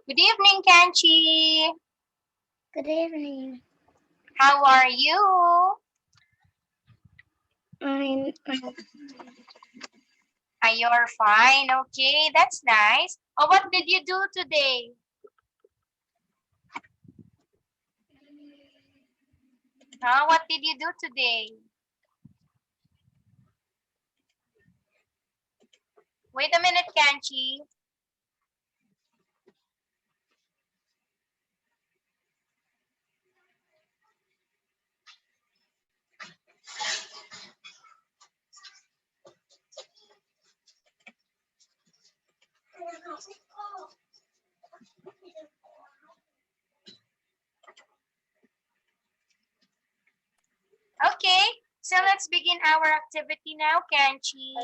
Good evening, Kanchi. Good evening. How are you? You're fine. Okay, that's nice. Oh, what did you do today? What did you do today? Wait a minute, Kanchi. Okay, so let's begin our activity now, Kanchi.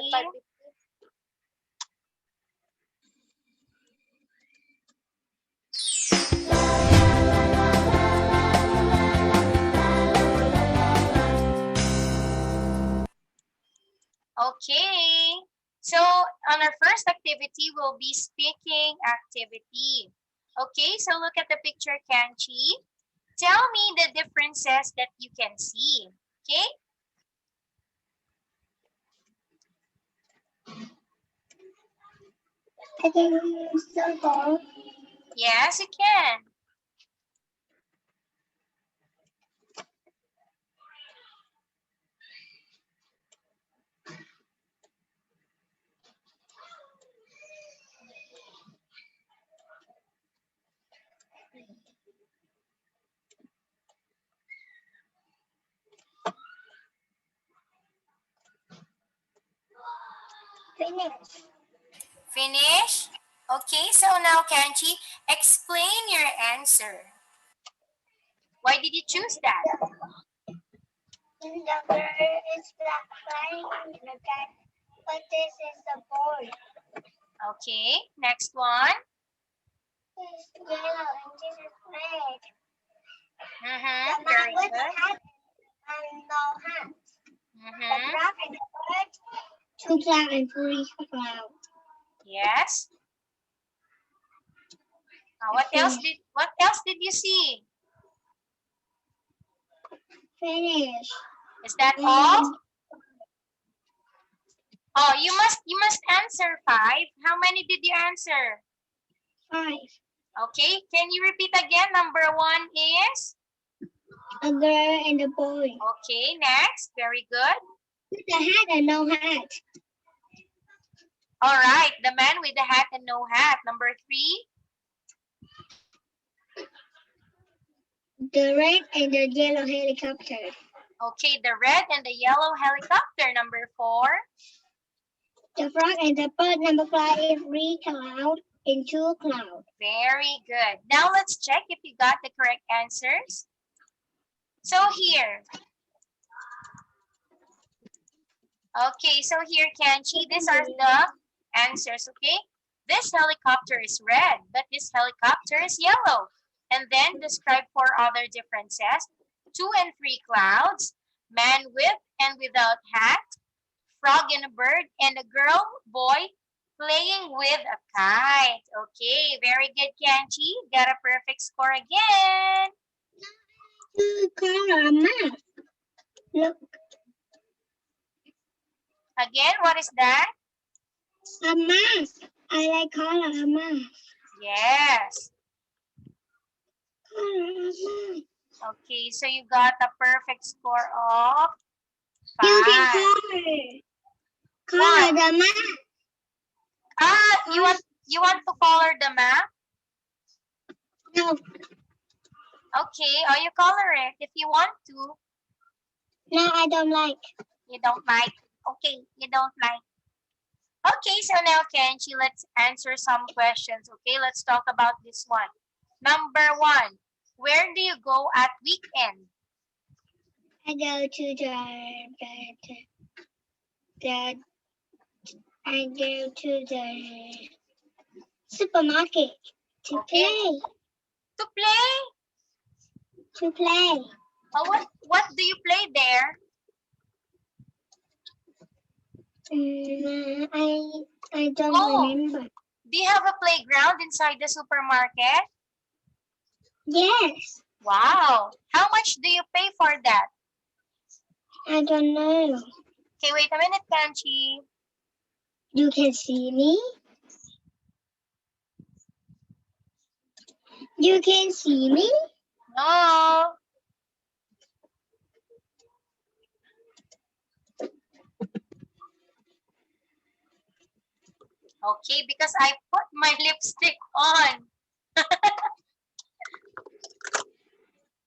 Okay, so on our first activity will be speaking activity. Okay, so look at the picture, Kanchi. Tell me the differences that you can see. Okay? I can circle. Yes, you can. Finish. Finish? Okay, so now, Kanchi, explain your answer. Why did you choose that? The bird is black flying in the sky, but this is the boy. Okay, next one. This is yellow and this is red. Mm-hmm, The very man with good. the hat and no hat. The Mm-hmm. frog and the bird. 2 clouds and 3 clouds. Yes. What else did you see? Finish. Is that all? Oh, you must answer 5. How many did you answer? 5. Okay, can you repeat again? Number 1 is? A girl and a boy. Okay, next. Very good. With a hat and no hat. All right, the man with the hat and no hat. Number 3. The red and the yellow helicopter. Okay, the red and the yellow helicopter. Number 4. The frog and the bird. Number 5 is 3 clouds and 2 clouds. Very good. Now let's check if you got the correct answers. So here. Okay, so here, Kanchi, these are the answers, okay? This helicopter is red, but this helicopter is yellow. And then describe 4 other differences. 2 and 3 clouds, man with and without hat, frog and a bird, and a girl, boy, playing with a kite. Okay, very good, Kanchi. Got a perfect score again. Color a map. Look. Again, what is that? A mask. I like color a mask. Yes. Color a mask. Okay, so you got a perfect score of 5. You can color the map. You want to color the map? No. Okay, or you color it if you want to. No, I don't like. You don't like. Okay, you don't like. Okay, so now, Kenchi, let's answer some questions. Okay, let's talk about this one. Number 1, where do you go at weekend? I go to the supermarket to play. To play? To play. Oh, what do you play there? I don't remember. Do you have a playground inside the supermarket? Yes. Wow. How much do you pay for that? I don't know. Okay, wait a minute, Kanchi. You can see me? You can see me? No. Okay, because I put my lipstick on.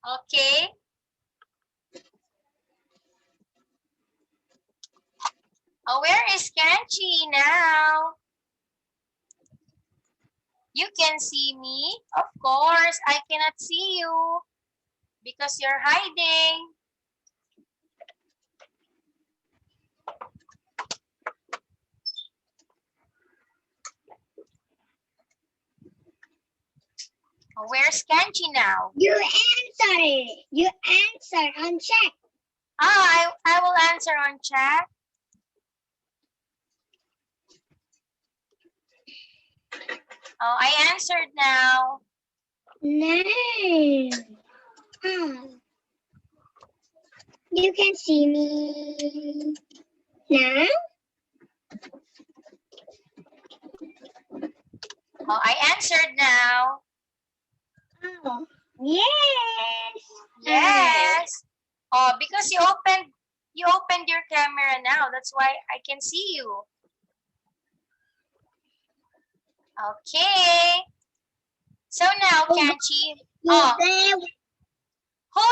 Okay. Oh, where is Kanchi now? You can see me? Of course, I cannot see you because you're hiding. Oh, where's Kanchi now? You answer it. You answer on chat. I will answer on chat. Oh, I answered now. No. Oh. You can see me now? Oh, I answered now. Oh. Yes. Yes. Oh, because you opened your camera now. That's why I can see you. Okay. So now, Kanchi, who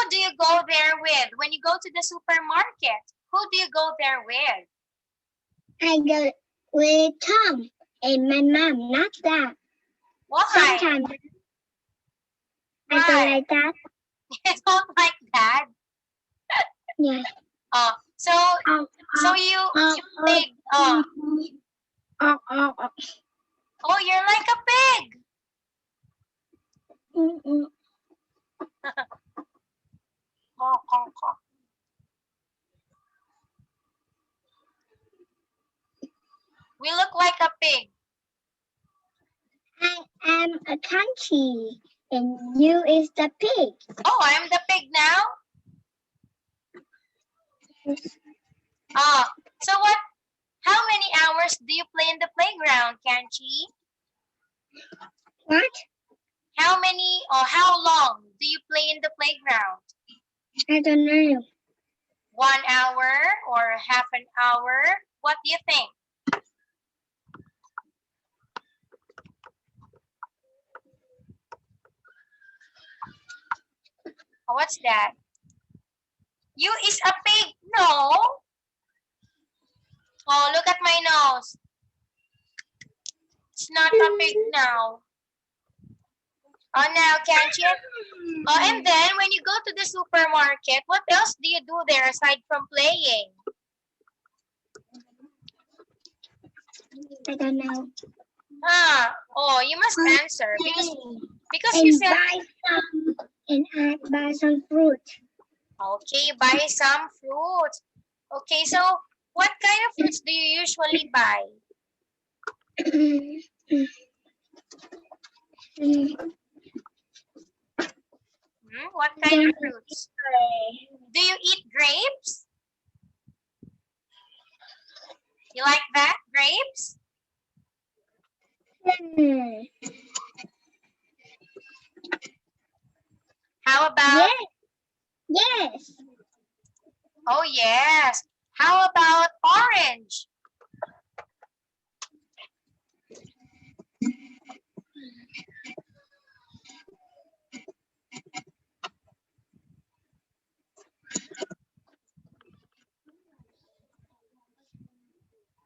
do you go there with when you go to the supermarket? Who do you go there with? I go with Tom and my mom, not that. Why? Sometimes I go Why? like that. You don't like that? Yes. Oh, so you played. Oh, you're like a pig. We look like a pig. I am a country and you is the pig. Oh, I'm the pig now? So what? How many hours do you play in the playground, Kanchi? What? How many or how long do you play in the playground? I don't know. 1 hour or half an hour? What do you think? Oh, what's that? You is a pig? No. Oh, look at my nose. It's not a pig now. Oh, now, Kanchi. Oh, and then when you go to the supermarket, what else do you do there aside from playing? I don't know. Oh, you must answer because and you said buy some fruit. okay, you buy some fruits. Okay, so what kind of fruits do you usually buy? What kind of fruits? Do you eat grapes? You like that, grapes? How about? Yes. Oh, yes. How about orange?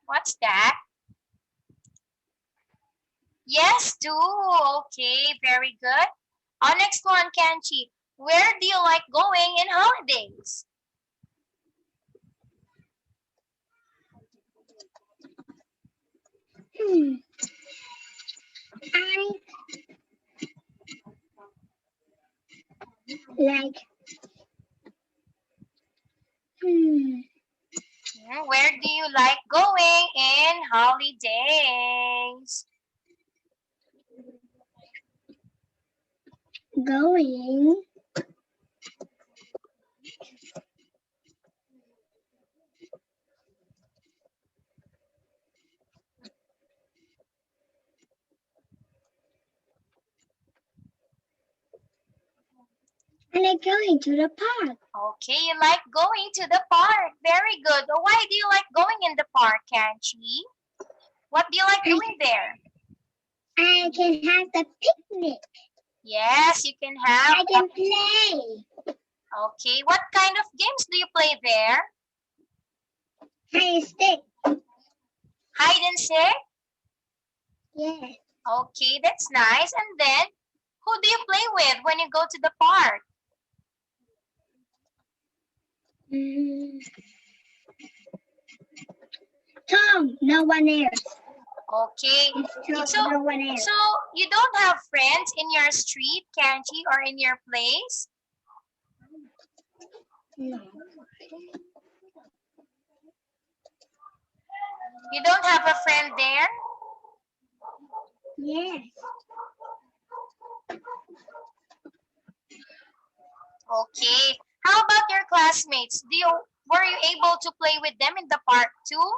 What's that? Yes, too. Okay, very good. Next one, Kanchi. Where do you like going in holidays? Like Where do you like going in holidays? going I like going to the park. Okay, you like going to the park. Very good. Why do you like going in the park, Kanchi? What do you like doing there? I can have the picnic. Yes, you can have. I can play. Okay, what kind of games do you play there? Hide and stick. Hide and seek? Yes. Okay, that's nice. And then, who do you play with when you go to the park? Tom, no one else. Okay. It's Tom, no one else. So, you don't have friends in your street, Kanchi, or in your place? No. You don't have a friend there? Yes. Okay. How about your classmates? Were you able to play with them in the park too?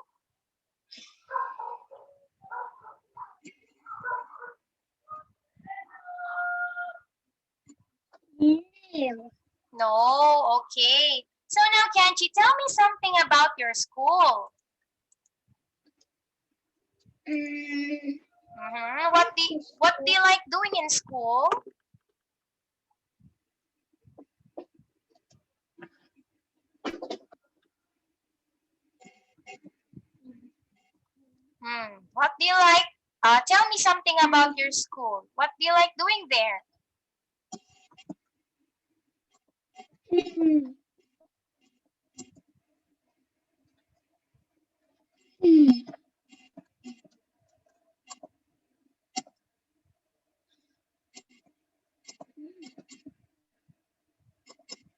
No. No. Okay. So now, Kanchi, tell me something about your school. What do you like doing in school? What do you like? Tell me something about your school. What do you like doing there?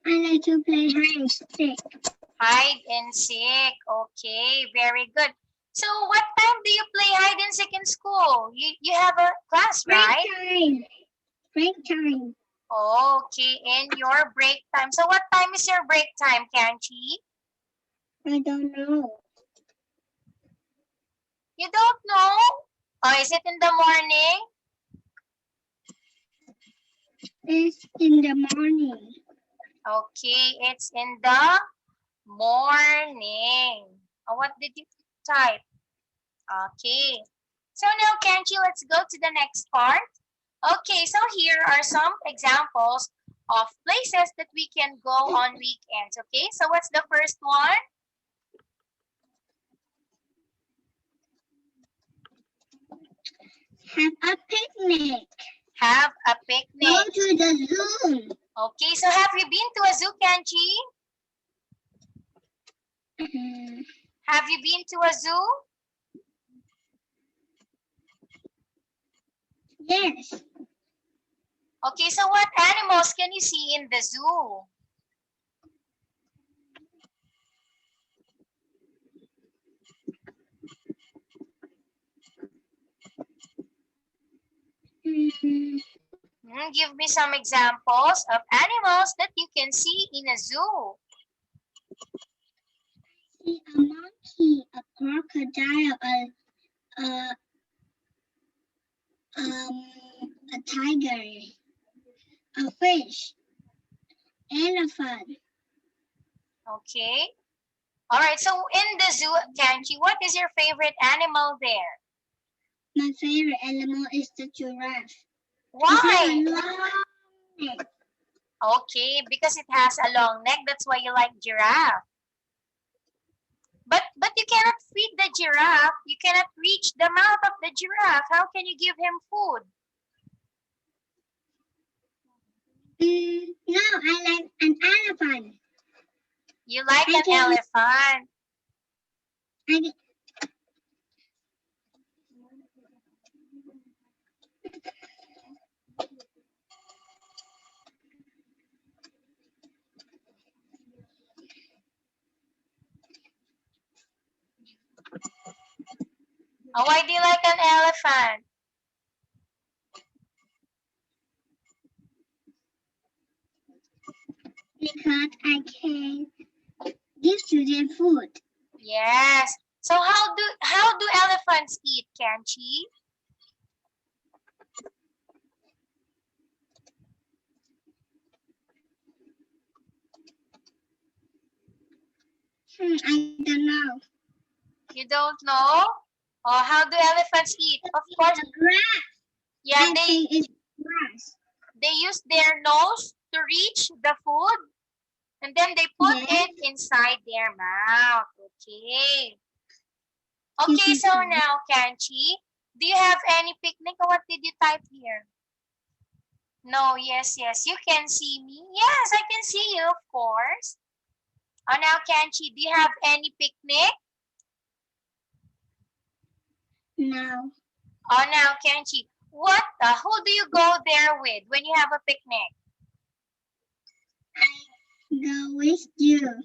I like to play hide and seek. Hide and seek. Okay, very good. So what time do you play hide and seek in school? You have a class, right? Break time. Okay, in your break time. So what time is your break time, Kanchi? I don't know. You don't know? Oh, is it in the morning? It's in the morning. Okay, it's in the morning. Oh, what did you type? Okay. So now, Kanchi, let's go to the next part. Okay, so here are some examples of places that we can go on weekends. Okay, so what's the first one? Have a picnic. Have a picnic. Go to the zoo. Okay, so have you been to a zoo, Kanchi? Have you been to a zoo? Yes. Okay, so what animals can you see in the zoo? Give me some examples of animals that you can see in a zoo. See a monkey, a crocodile, a tiger, a fish, elephant. Okay. All right, so in the zoo, Kanchi, what is your favorite animal there? My favorite animal is the giraffe. Why? Neck. Okay, because it has a long neck. That's why you like giraffe. But you cannot feed the giraffe. You cannot reach the mouth of the giraffe. How can you give him food? No, I like an elephant. You like an elephant. Oh, why do you like an elephant? but I can give to them food. Yes. So how do elephants eat, Kenchi? I don't know. You don't know? Or how do elephants eat? Of course, Grass. yeah, I think it's grass. they use their nose to reach the food and then they put Yes. it inside their mouth. Okay. You Okay, can so see. now, Kanchi, do you have any picnic or what did you type here? No, yes, you can see me. Yes, I can see you, of course. Oh, now, Kanchi, do you have any picnic? No. Oh, now, Kenchi, who do you go there with when you have a picnic? I go with you.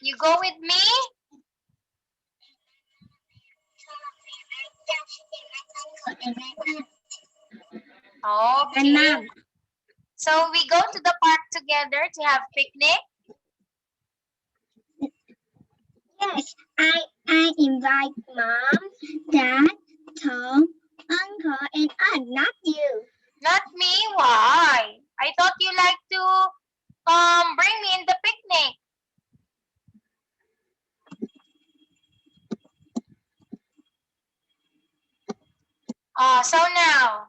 You go with me? And Okay. Mom. So we go to the park together to have picnic? Yes, I invite Mom, Dad, Tom, Uncle, and Aunt, not you. Not me. Why? I thought you like to bring me in the picnic. So now,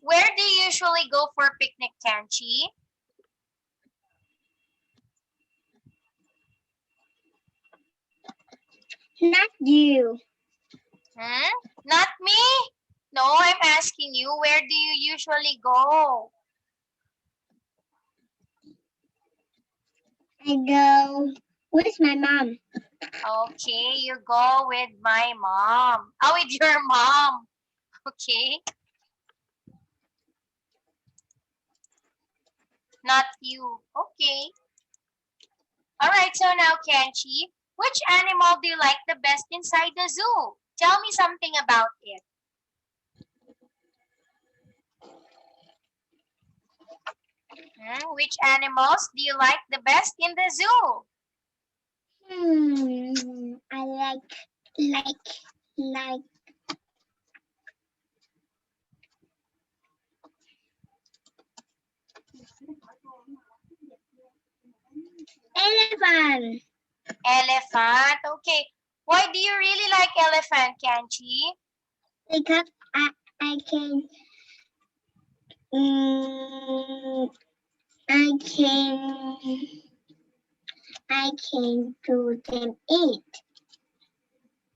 where do you usually go for picnic, Kanchi? Not you. Not me? No, I'm asking you, where do you usually go? I go with my mom. Okay, you go with my mom. Oh, with your mom. Okay. Not you. Okay. All right, so now, Kenchi, which animal do you like the best inside the zoo? Tell me something about it. Which animals do you like the best in the zoo? I like elephant. Elephant. Okay. Why do you really like elephant, Kenchi? Because I can I can do them eat.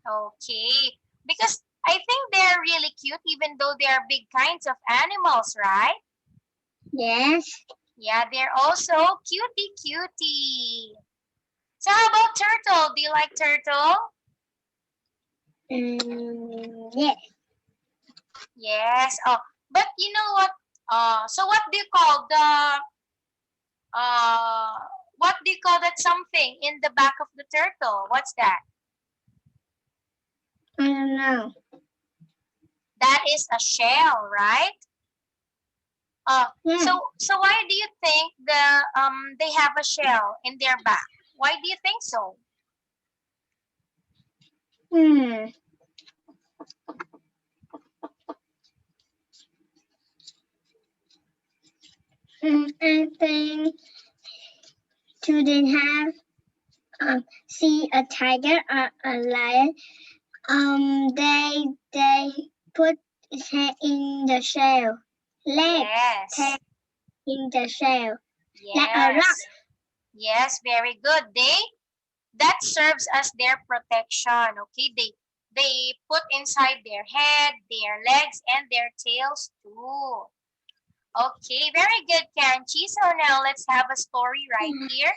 Okay. Because I think they're really cute even though they are big kinds of animals, right? Yes. Yeah, they're also cutie. So how about turtle? Do you like turtle? Yes. Yes. Oh, but you know what? So what do you call uh what do you call that something in the back of the turtle? What's that? I don't know. That is a shell, right? Yeah. So why do you think they have a shell in their back? Why do you think so? I think children have see a tiger or a lion. They put his head in the shell, legs Yes. in the shell, like a rock. Yes. Yes, very good. That serves as their protection. Okay, they put inside their head, their legs, and their tails too. Okay, very good, Kanchi. So now let's have a story right here.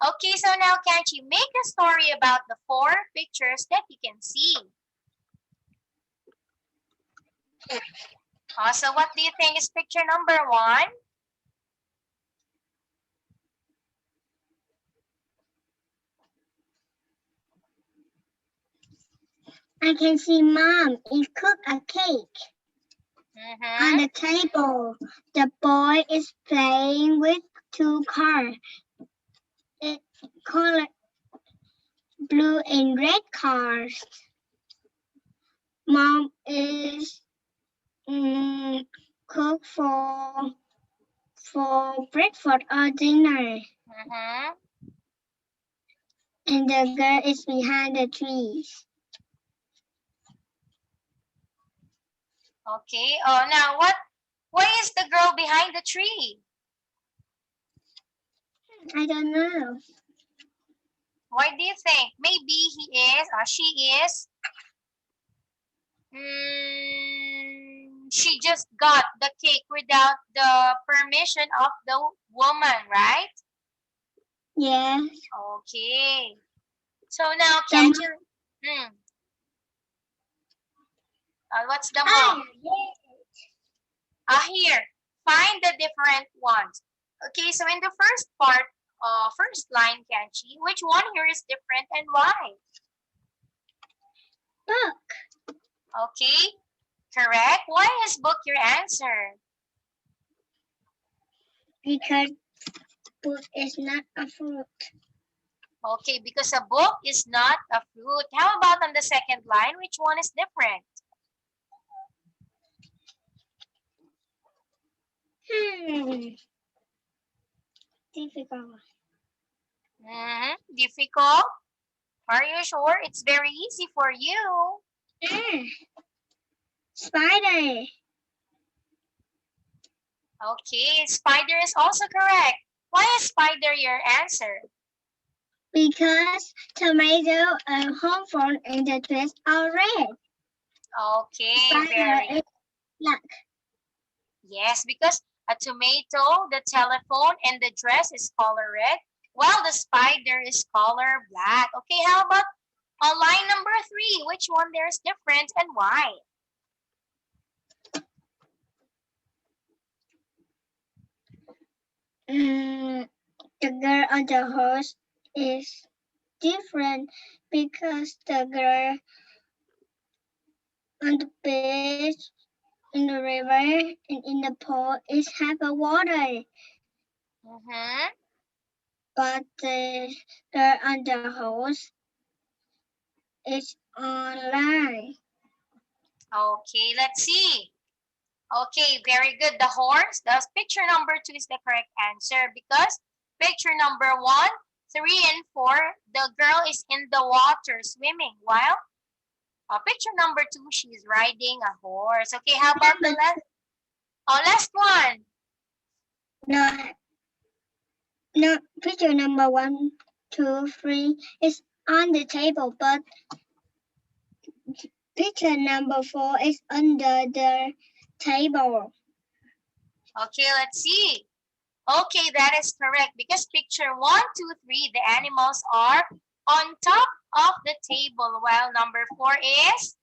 Okay, so now Kanchi, make a story about the 4 pictures that you can see. So what do you think is picture number 1? I can see Mom cook a cake. On the table, the boy is playing with two cars. It color blue and red cars. Mom is cook for breakfast or dinner. And the girl is behind the trees. Okay. Oh, now why is the girl behind the tree? I don't know. Why do you think? Maybe he is or she is. She just got the cake without the permission of the woman, right? Yes. Okay. So now, can't you? What's the mom? Here. Find the different ones. Okay, so in the first part, first line, Kenchi, which one here is different and why? Book. Okay, correct. Why is book your answer? Because book is not a fruit. Okay, because a book is not a fruit. How about on the second line? Which one is different? Difficult. Difficult? Are you sure? It's very easy for you. Spider. Okay, spider is also correct. Why is spider your answer? Because tomato, hawthorn, and the dress are red. Okay, Spider very is black. Yes, because a tomato, the telephone, and the dress is color red, while the spider is color black. Okay, how about on line number 3? Which one there is different and why? The girl on the horse is different because the girl on the beach, in the river, and in the pool is have a water. But the girl on the horse is on land. Okay, let's see. Okay, very good. The horse, the picture number 2 is the correct answer because picture number 1, 3, and 4, the girl is in the water swimming while picture number 2, she's riding a horse. Okay, how about the last one? No, picture number 1, 2, 3 is on the table, but picture number 4 is under the table. Okay, let's see. Okay, that is correct because picture 1, 2, 3, the animals are on top of the table while number 4 is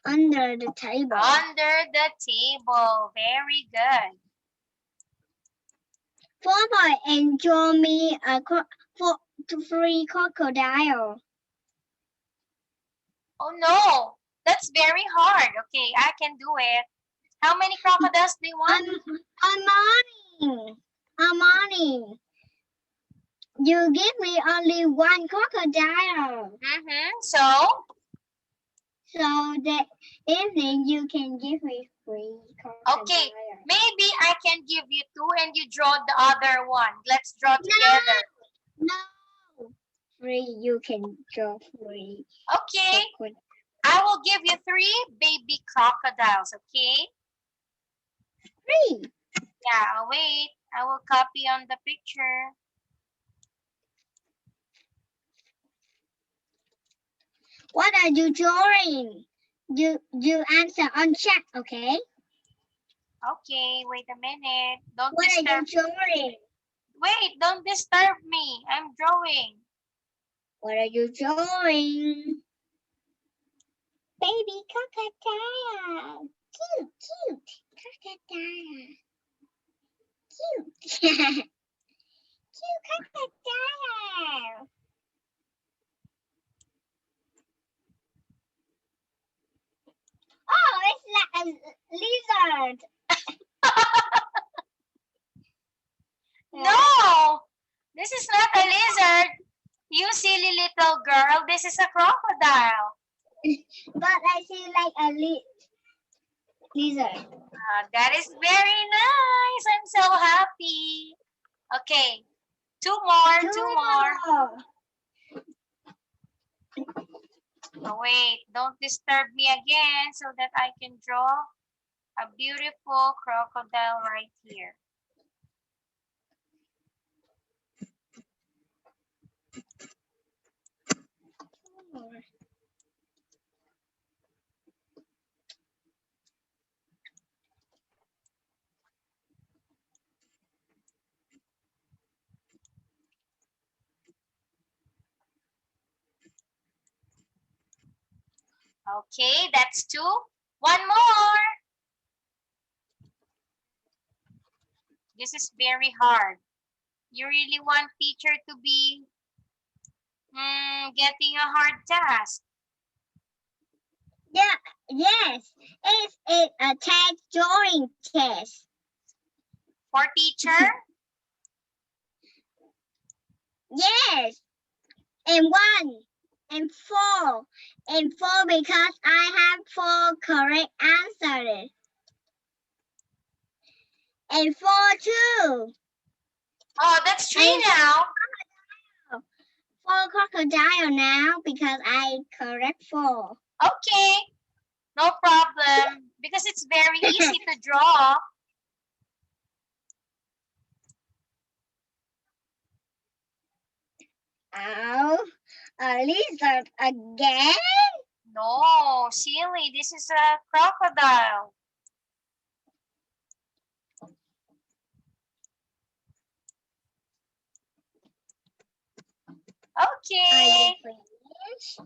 under the table. Under the table. Very good. Father, and draw me a 3 crocodile. Oh no, that's very hard. Okay, I can do it. How many crocodiles do you want? Amani. You give me only 1 crocodile. So the evening you can give me 3 crocodiles. Okay, maybe I can give you 2 and you draw the other one. Let's draw together. No. 3, you can draw 3. Okay. I will give you 3 baby crocodiles, okay? 3. Yeah, wait. I will copy on the picture. What are you drawing? You answer on chat, okay? Okay, wait a minute. Don't what disturb. Are you drawing? Wait, don't disturb me. I'm drawing. What are you drawing? Baby crocodile. Cute. Crocodile. Cute. Cute crocodile. Oh, it's like a a lizard. No, this is not a lizard. You silly little girl, this is a crocodile. But I see like a lizard. That is very nice. I'm so happy. Okay, two more. Oh, wait, don't disturb me again so that I can draw a beautiful crocodile right here. Okay, that's two. One more. This is very hard. You really want teacher to be getting a hard task. Yeah, yes. It's a test drawing test. For teacher? Yes. And 1 and 4 and 4 because I have 4 correct answers. And 4 too. Oh, that's 3 now. 4 crocodile now because I correct 4. Okay, no problem. Because it's very easy to draw. Oh, a lizard again? No, silly. This is a crocodile. Okay.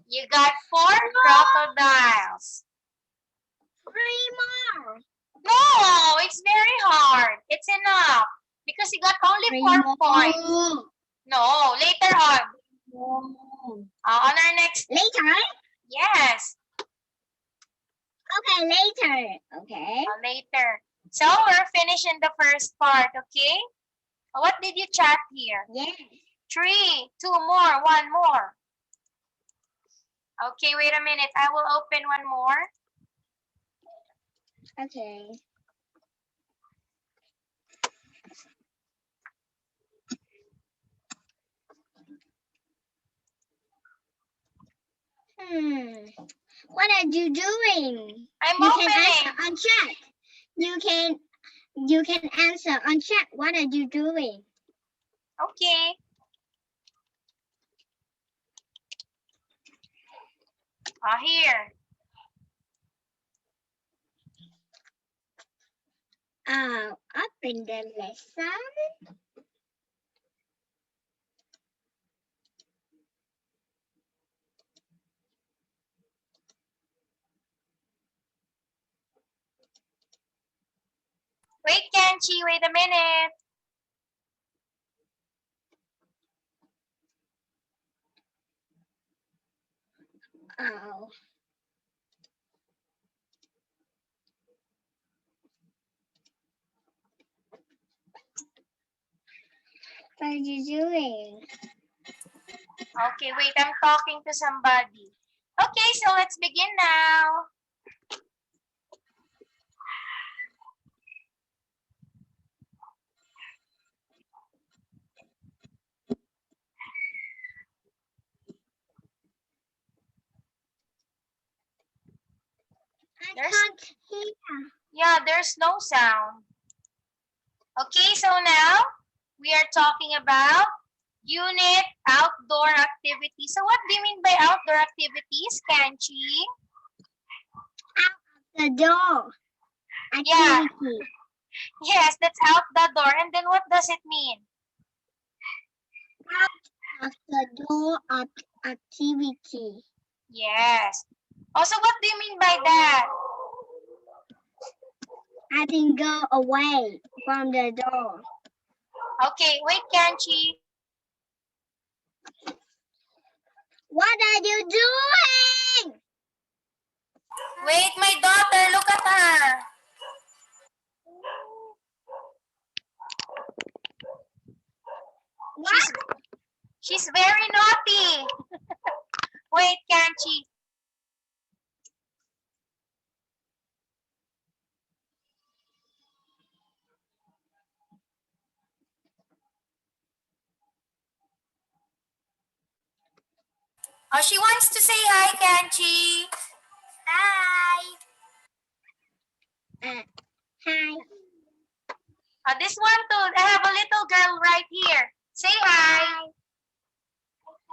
You got 4 crocodiles. 3 more. No, it's very hard. It's enough. Because you got only 4 points. No, later on. On our next. Later? Yes. Okay, later. Okay. Later. So we're finishing the first part, okay? What did you chat here? Yes. 3, 2 more, 1 more. Okay, wait a minute. I will open one more. Okay. What are you doing? I'm you opening. Can answer on chat. You can answer on chat. What are you doing? Okay. Here. Up in the lesson. Wait, Kenchi, wait a minute. Oh. What are you doing? Okay, wait, I'm talking to somebody. Okay, so let's begin now. I can't hear. Yeah, there's no sound. Okay, so now we are talking about unit outdoor activities. So what do you mean by outdoor activities, Kenchi? Out the door. Activity. Yeah. Yes, that's out the door. And then what does it mean? Out of the door of activity. Yes. Also, what do you mean by that? I can go away from the door. Okay, wait, Kenchi. What are you doing? Wait, my daughter, look at her. She's very naughty. Wait, Kanchi. Oh, she wants to say hi, Kanchi. Hi. Hi. This one too. I have a little girl right here. Say hi.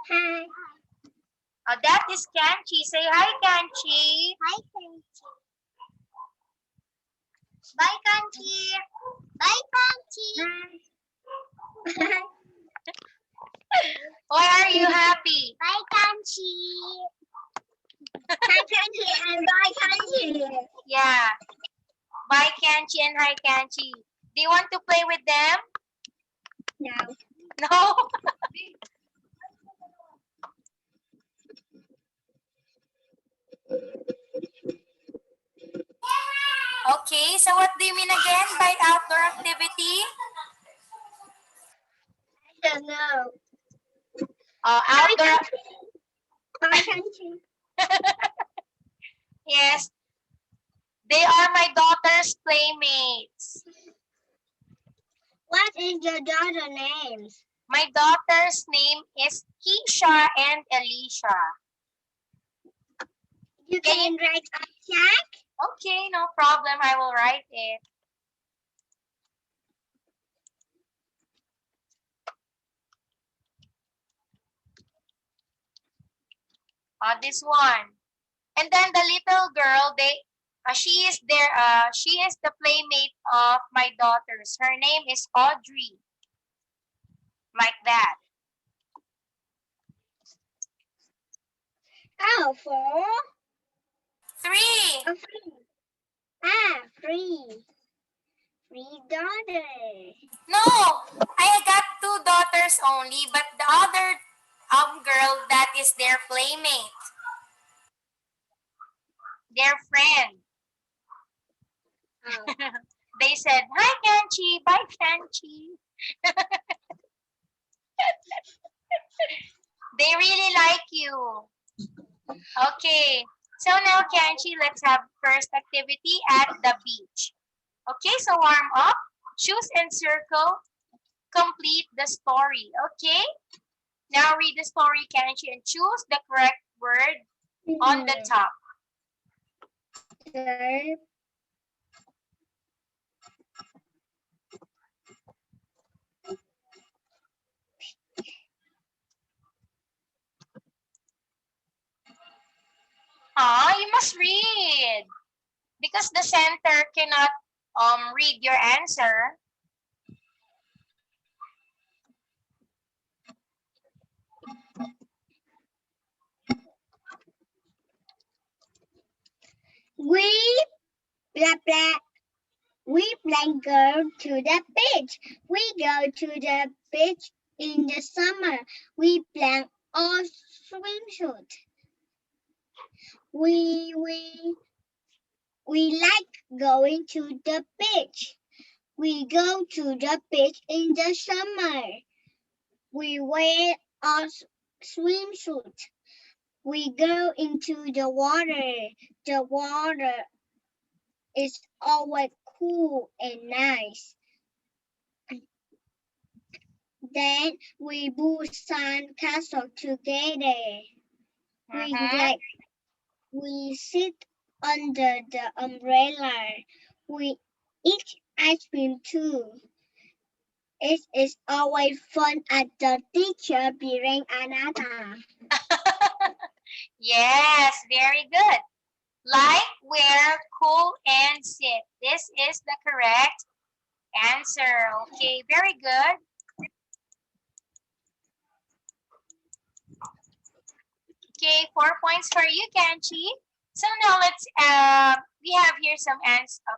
Hi. That is Kanchi. Say hi, Kanchi. Hi, Kanchi. Bye, Kanchi. Bye, Kanchi. Why are you happy? Bye, Kanchi. Hi, Kanchi, and bye, Kanchi. Yeah. Bye, Kanchi, and hi, Kanchi. Do you want to play with them? No. No? Okay, so what do you mean again by outdoor activity? I don't know. Outdoor. Bye, Kanchi. Yes. They are my daughter's playmates. What is your daughter's name? My daughter's name is Keisha and Alicia. You can write a check. Okay, no problem. I will write it. This one. And then the little girl, she is the playmate of my daughters. Her name is Audrey. Like that. Oh, 4. 3. Oh, 3. 3. 3 daughters. No, I got 2 daughters only, but the other girl, that is their playmate. Their friend. Oh. They said, hi, Kanchi. Bye, Kanchi. They really like you. Okay. So now, Kanchi, let's have first activity at the beach. Okay, so warm up. Choose and circle. Complete the story. Okay? Now read the story, Kanchi, and choose the correct word on the top. Surf. You must read. Because the center cannot read your answer. We blah blah. We plan go to the beach. We go to the beach in the summer. We plan our swimsuit. We like going to the beach. We go to the beach in the summer. We wear our swimsuit. We go into the water. The water is always cool and nice. Then we build sand castle together. We sit under the umbrella. We eat ice cream too. It is always fun at the teacher being Anata. Yes, very good. Like, wear, cool, and sit. This is the correct answer. Okay, very good. Okay, 4 points for you, Kanchi. So now let's, we have here some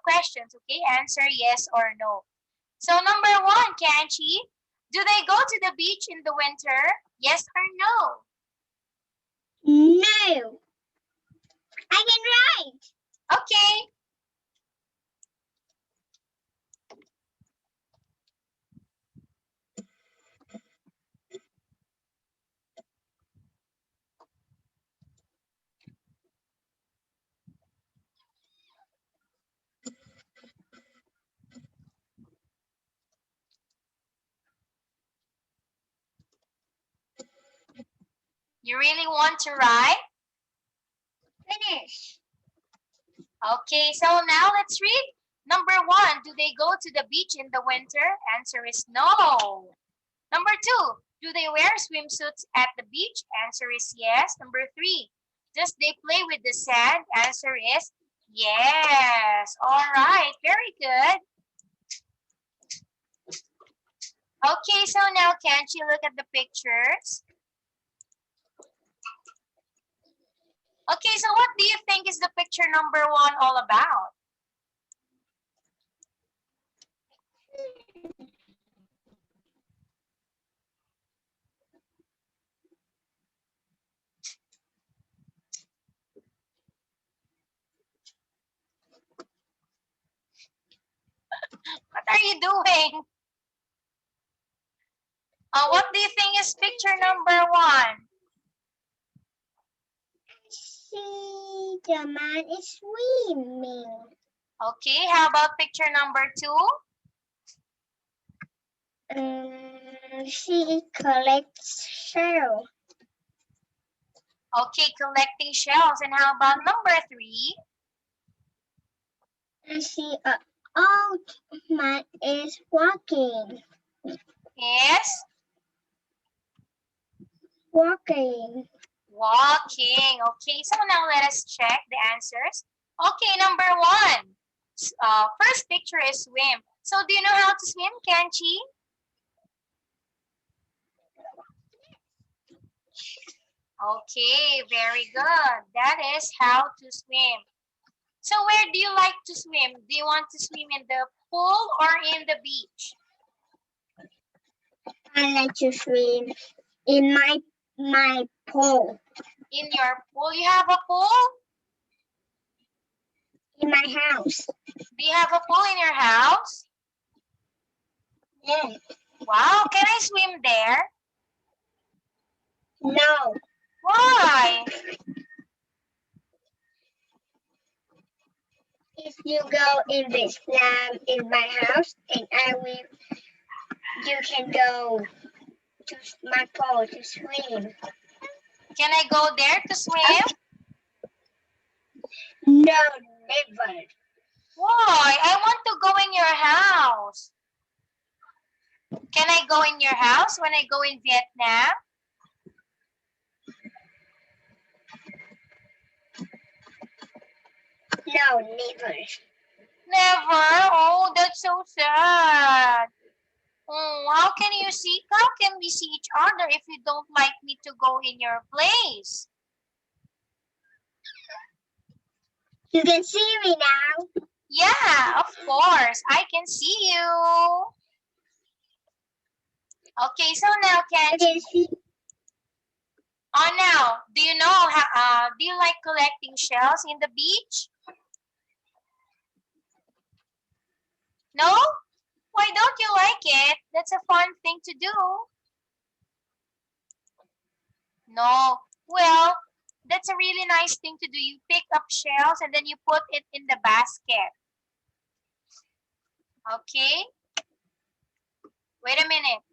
questions, okay? Answer yes or no. So number 1, Kanchi, do they go to the beach in the winter? Yes or no? No. I can write. Okay. You really want to write? Finish. Okay, so now let's read. Number 1, do they go to the beach in the winter? Answer is no. Number 2, do they wear swimsuits at the beach? Answer is yes. Number 3, does they play with the sand? Answer is yes. All right, very good. Okay, so now can't you look at the pictures? Okay, so what do you think is the picture number 1 all about? What are you doing? What do you think is picture number 1? See, the man is swimming. Okay, how about picture number 2? She collects shell. Okay, collecting shells. And how about number 3? I see an old man is walking. Yes, Walking. walking. Okay, so now let us check the answers. Okay, number 1. First picture is swim. So do you know how to swim, Kenchi? Okay, very good. That is how to swim. So where do you like to swim? Do you want to swim in the pool or in the beach? I like to swim in my pool. In your pool? You have a pool? In my house. Do you have a pool in your house? Yes. Wow, can I swim there? No. Why? If you go in Vietnam in my house and you can go to my pool to swim. Can I go there to swim? No, never. Why? I want to go in your house. Can I go in your house when I go in Vietnam? No, never. Never. Oh, that's so sad. How can you see? How can we see each other if you don't like me to go in your place? You can see me now. Yeah, of course. I can see you. Okay, so now I can see. Oh, now, do you know how? Do you like collecting shells in the beach? No? Why don't you like it? That's a fun thing to do. No. Well, that's a really nice thing to do. You pick up shells and then you put it in the basket. Okay? Wait a minute.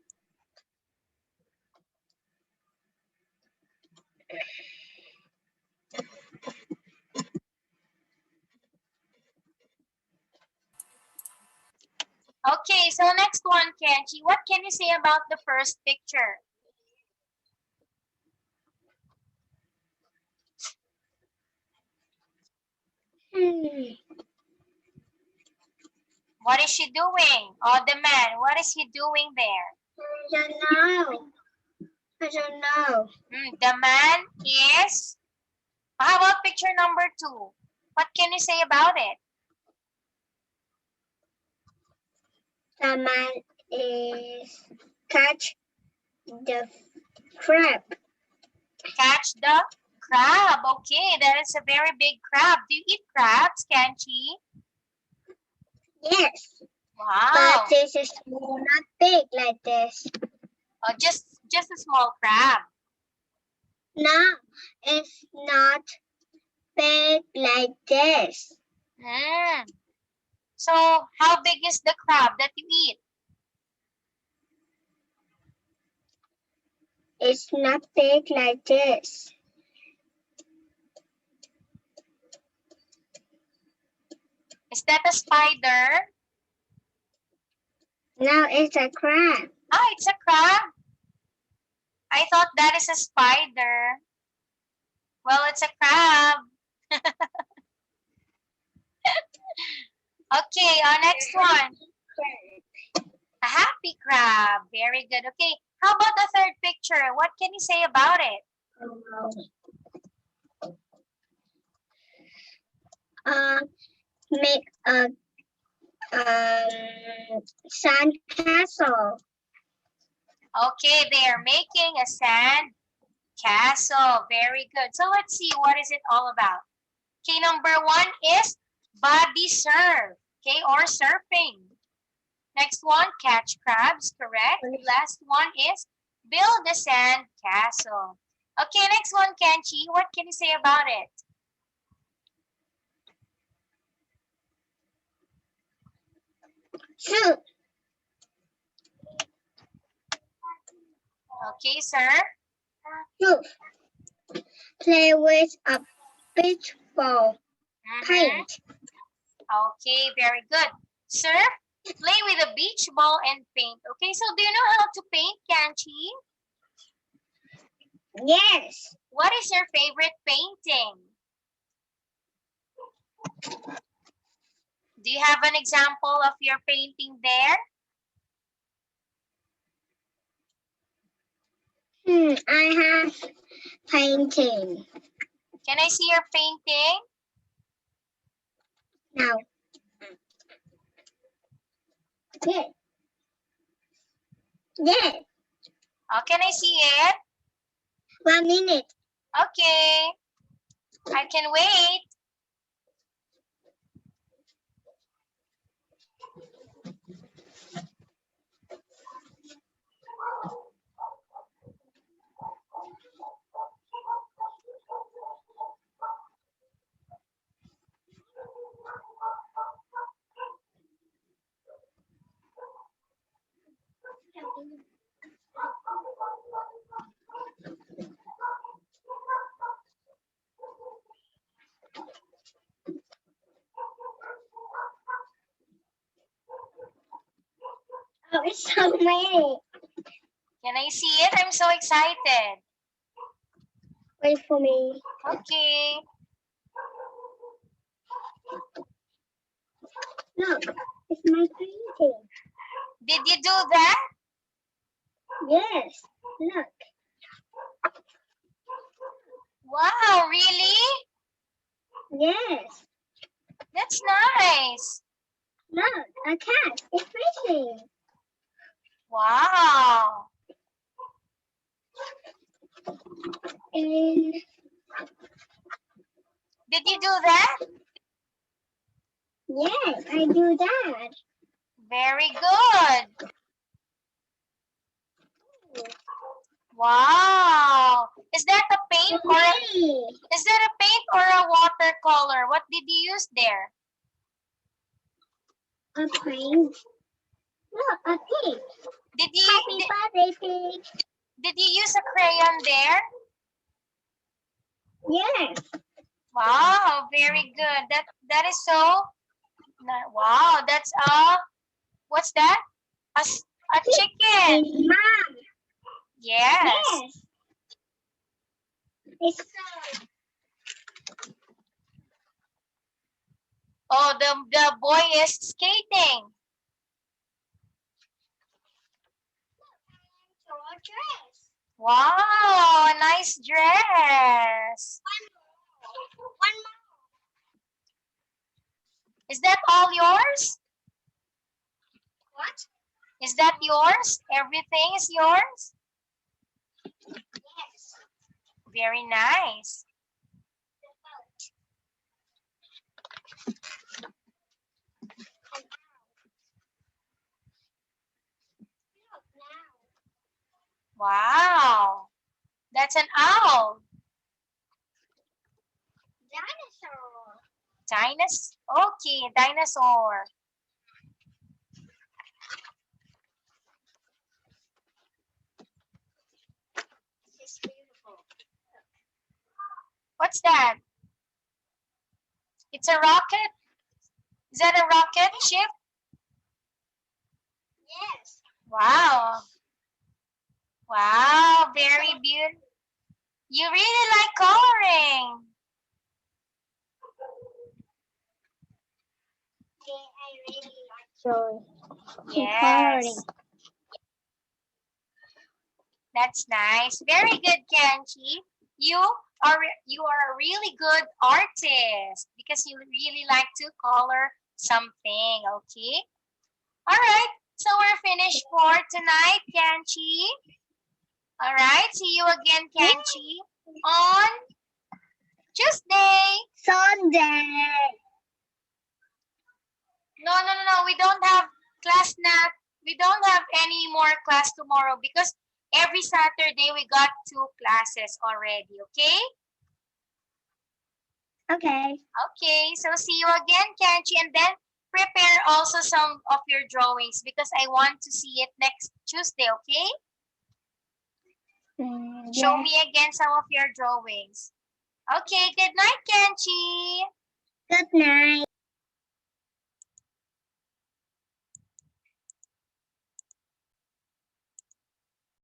Okay, so next one, Kenchi. What can you say about the first picture? What is she doing? Oh, the man. What is he doing there? I don't know. I don't know. The man is... How about picture number 2? What can you say about it? The man is catch the crab. Catch the crab. Okay, that is a very big crab. Do you eat crabs, Kenchi? Yes. Wow. But this is not big like this. Just a small crab. No, it's not big like this. So how big is the crab that you eat? It's not big like this. Is that a spider? Now it's a crab. Ah, it's a crab. I thought that is a spider. Well, it's a crab. Okay, our next one. A happy crab. Very good. Okay, how about the third picture? What can you say about it? Make a sand castle. Okay, they are making a sand castle. Very good. So let's see, what is it all about? Okay, number one is body surf. Okay, or surfing. Next one, catch crabs, correct. Last one is build a sand castle. Okay, next one, Kenchi. What can you say about it? Shoot. Okay, sir. Shoot. Play with a beach ball. Mhm. Paint. Okay, very good. Sir, play with a beach ball and paint. Okay, so do you know how to paint, Kenchi? Yes. What is your favorite painting? Do you have an example of your painting there? I have painting. Can I see your painting? Now. Yes. Yes. Oh, can I see it? 1 minute. Okay. I can wait. Oh, it's so many. Can I see it? I'm so excited. Wait for me. Okay. Look, it's my painting. Did you do that? Yes. Look. Wow, really? Yes. That's nice. Look, a cat. It's fishing. Wow. And Did you do that? yes, I do that. Very good. Wow. Is that a paint or Hey, is that a paint or a watercolor? What did you use there? a paint. Look, a pig. Did you Happy birthday, pig. did you use a crayon there? Yes. Wow, very good. That is so wow, that's what's that? A chicken. And mom. Yes. Yes. It's Oh, the boy is skating. your dress. Wow, a nice dress. One more. Is that all yours? What? Is that yours? Everything is yours? Yes. Very nice. Wow. That's an owl. Dinosaur. Dinosaur. Okay, dinosaur. What's that? It's a rocket? Is that a rocket ship? Yes. Wow. Wow, very beautiful. You really like coloring. I really like drawing. Yes. That's nice. Very good, Kenchi. You are a really good artist because you really like to color something, okay? All right. So we're finished for tonight, Kenchi. All right. See you again, Kenchi, on Tuesday. Sunday. No. We don't have class now. We don't have any more class tomorrow because every Saturday we got 2 classes already, okay? Okay. Okay, so see you again, Kenchi, and then prepare also some of your drawings because I want to see it next Tuesday, okay? Show me again some of your drawings. Okay, good night, Kenchi. Good night.